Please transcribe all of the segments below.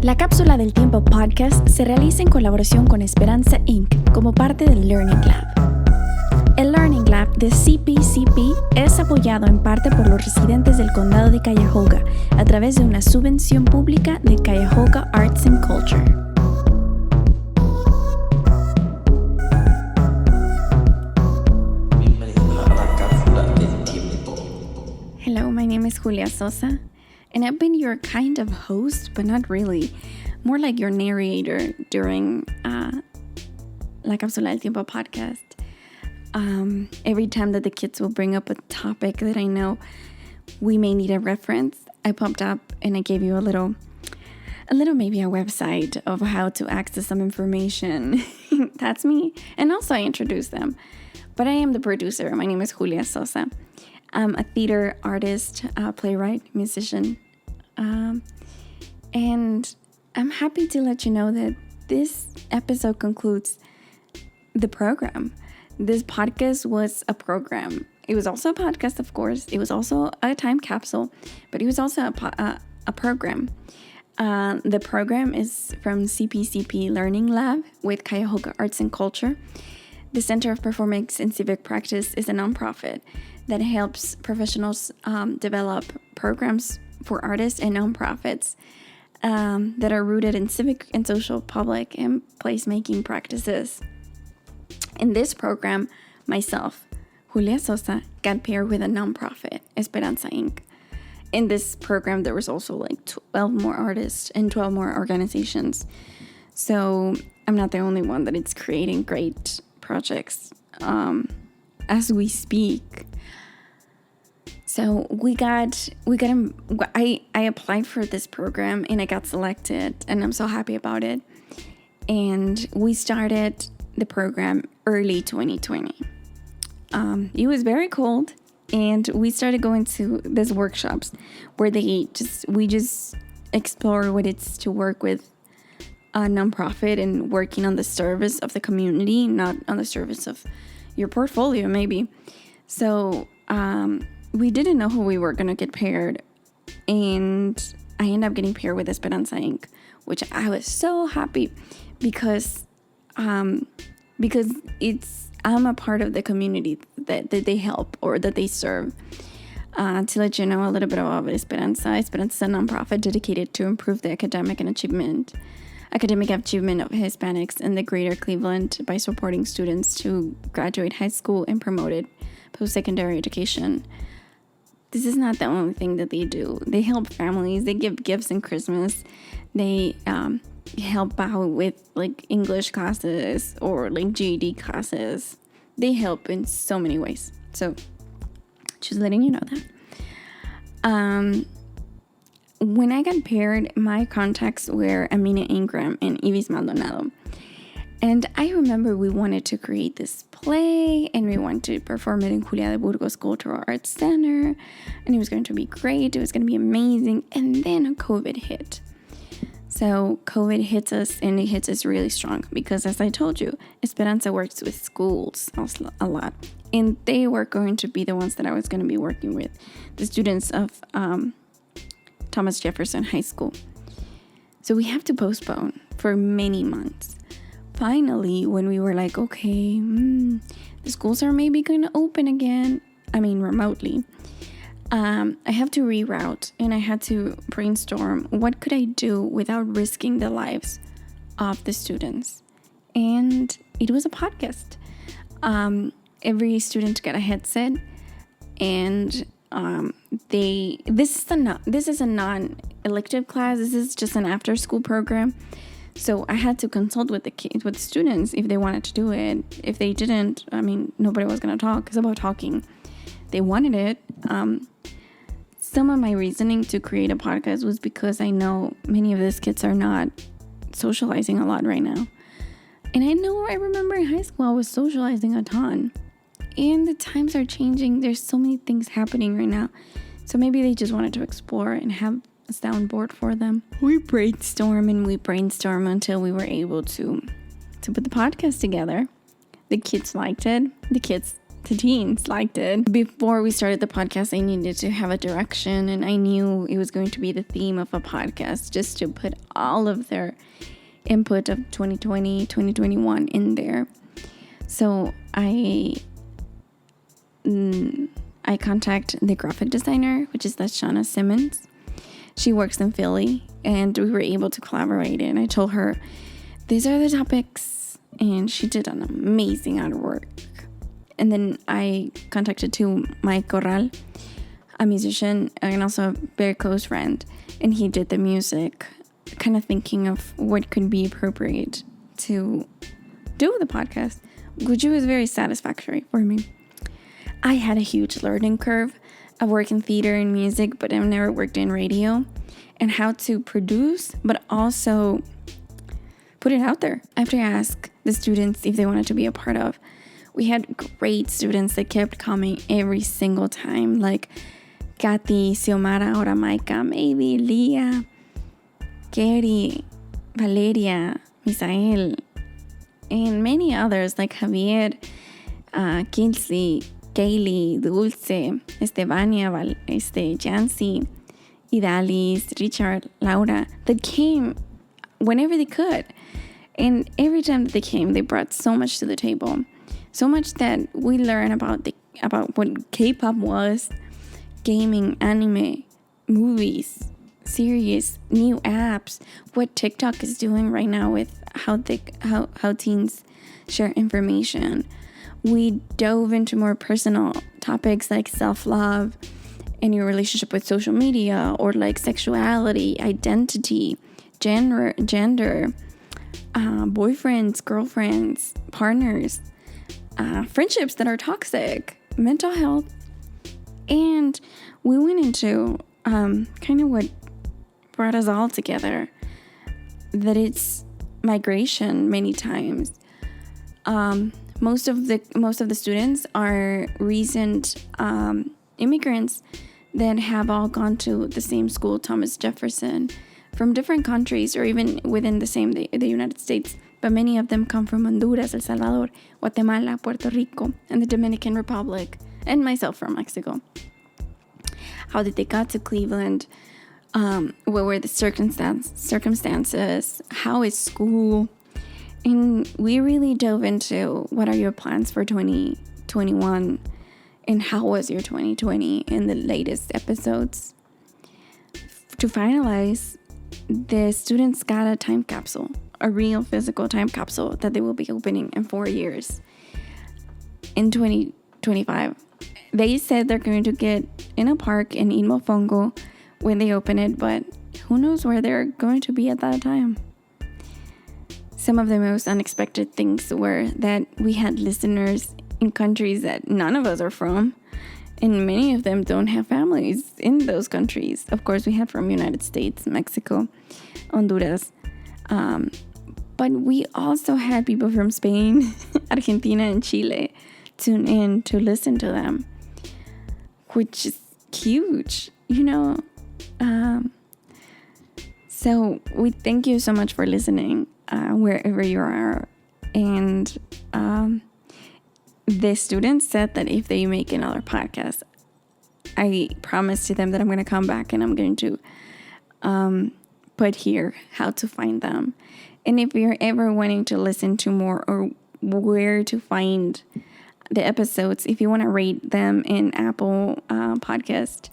La Cápsula del Tiempo Podcast se realiza en colaboración con Esperanza Inc. como parte del Learning Lab. El Learning Lab de CPCP es apoyado en parte por los residentes del condado de Cuyahoga a través de una subvención pública de Cuyahoga Arts Culture. Hello, my name is Rosa Sosa, and I've been your kind of host, but not really. More like your narrator during La Cápsula del Tiempo podcast. Every time that the kids will bring up a topic that I know we may need a reference, I popped up and I gave you a little maybe a website of how to access some information. That's me. And also I introduced them. But I am the producer. My name is Rosa Sosa. I'm a theater artist, playwright, musician. And I'm happy to let you know that this episode concludes the program. This podcast was a program. It was also a podcast, of course. It was also a time capsule, but it was also a program. The program is from CPCP Learning Lab with Cuyahoga Arts and Culture. The Center of Performance and Civic Practice is a nonprofit that helps professionals develop programs for artists and nonprofits that are rooted in civic and social, public, and placemaking practices. In this program, myself, Rosa Sosa, got paired with a nonprofit, Esperanza Inc. In this program, there was also like 12 more artists and 12 more organizations. So I'm not the only one that is creating great projects as we speak. So I applied for this program and I got selected and I'm so happy about it. And we started the program early 2020. It was very cold and we started going to these workshops where we just explore what it's to work with a nonprofit and working on the service of the community, not on the service of your portfolio maybe. So we didn't know who we were going to get paired, and I ended up getting paired with Esperanza Inc., which I was so happy because I'm a part of the community that they help or that they serve. To let you know a little bit about Esperanza is a nonprofit dedicated to improve the academic achievement of Hispanics in the greater Cleveland by supporting students to graduate high school and promoted post-secondary education. This is not the only thing that they do. They help families. They give gifts in Christmas. They help out with like English classes or like GED classes. They help in so many ways. So just letting you know that. When I got paired, my contacts were Amina Ingram and Ivis Maldonado. And I remember we wanted to create this play and we wanted to perform it in Julia de Burgos Cultural Arts Center. And it was going to be great. It was going to be amazing. And then COVID hit. So COVID hits us and it hits us really strong because, as I told you, Esperanza works with schools a lot. And they were going to be the ones that I was going to be working with, the students of Thomas Jefferson High School. So we have to postpone for many months. Finally, when we were like, okay, the schools are maybe going to open again, remotely, I have to reroute and I had to brainstorm what could I do without risking the lives of the students. And it was a podcast. Every student got a headset and this is a non-elective class. This is just an after-school program. So I had to consult with the students if they wanted to do it. If they didn't, nobody was going to talk. It's about talking. They wanted it. Some of my reasoning to create a podcast was because I know many of these kids are not socializing a lot right now. And I remember in high school I was socializing a ton. And the times are changing. There's so many things happening right now. So maybe they just wanted to explore and have a soundboard for them. We brainstorm until we were able to put the podcast together. The kids liked it. The kids the teens liked it. Before we started the podcast, I needed to have a direction, and I knew it was going to be the theme of a podcast, just to put all of their input of 2020, 2021 in there. So I contact the graphic designer, which is Lashana Simmons. She works in Philly, and we were able to collaborate. And I told her, these are the topics, and she did an amazing artwork. And then I contacted to Mike Corral, a musician and also a very close friend, and he did the music, kind of thinking of what could be appropriate to do the podcast, which was very satisfactory for me. I had a huge learning curve. I've worked in theater and music, but I've never worked in radio, and how to produce, but also put it out there. I have to ask the students if they wanted to be a part of. We had great students that kept coming every single time, like Kathy, Xiomara, Ora Maika, maybe Leah, Gary, Valeria, Misael, and many others like Javier, Kinsley, Kaylee, Dulce, Estevania, Jancy, Idalis, Richard, Laura, that came whenever they could. And every time that they came, they brought so much to the table. So much that we learned about what K-pop was, gaming, anime, movies, series, new apps, what TikTok is doing right now with how teens share information. We dove into more personal topics like self-love and your relationship with social media, or like sexuality, identity, gender, boyfriends, girlfriends, partners, friendships that are toxic, mental health. And we went into kind of what brought us all together, that it's migration many times. Most of the students are recent immigrants that have all gone to the same school, Thomas Jefferson, from different countries, or even within the United States. But many of them come from Honduras, El Salvador, Guatemala, Puerto Rico, and the Dominican Republic, and myself from Mexico. How did they got to Cleveland? What were the circumstances? How is school? And we really dove into what are your plans for 2021, and how was your 2020 in the latest episodes. To finalize, the students got a time capsule, a real physical time capsule that they will be opening in 4 years in 2025. They said they're going to get in a park in Mofongo when they open it, but who knows where they're going to be at that time. Some of the most unexpected things were that we had listeners in countries that none of us are from, and many of them don't have families in those countries. Of course, we had from United States, Mexico, Honduras, but we also had people from Spain, Argentina, and Chile tune in to listen to them, which is huge, So we thank you so much for listening, wherever you are. And the students said that if they make another podcast, I promised to them that I'm going to come back and I'm going to put here how to find them. And if you're ever wanting to listen to more, or where to find the episodes, if you want to rate them in Apple Podcast,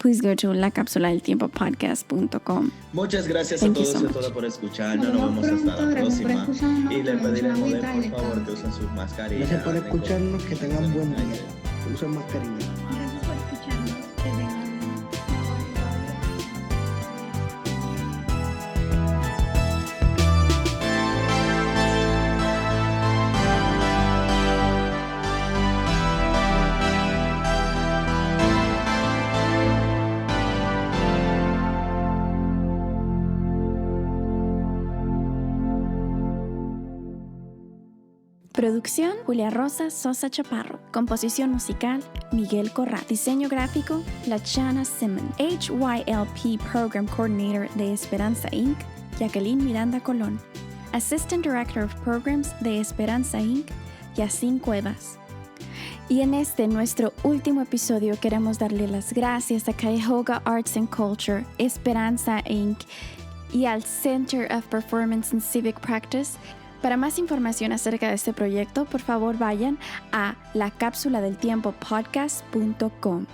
please go to lacapsuladeltiempopodcast.com. Muchas gracias a todos y a todas por escucharnos. Nos vemos hasta la próxima. Y le pediremos por favor que usen sus mascarillas. Gracias por escucharnos, que tengan buen día. Usen mascarilla. Gracias por escucharnos, que tengan. Producción, Rosa Sosa Chaparro. Composición musical, Miguel Corral. Diseño gráfico, Lashana Simmons. HYLP Program Coordinator de Esperanza Inc., Jacqueline Miranda Colón. Assistant Director of Programs de Esperanza Inc., Yacine Cuevas. Y en nuestro último episodio, queremos darle las gracias a Cuyahoga Arts Culture, Esperanza Inc. y al Center of Performance and Civic Practice. Para más información acerca de este proyecto, por favor vayan a lacapsuladeltiempopodcast.com.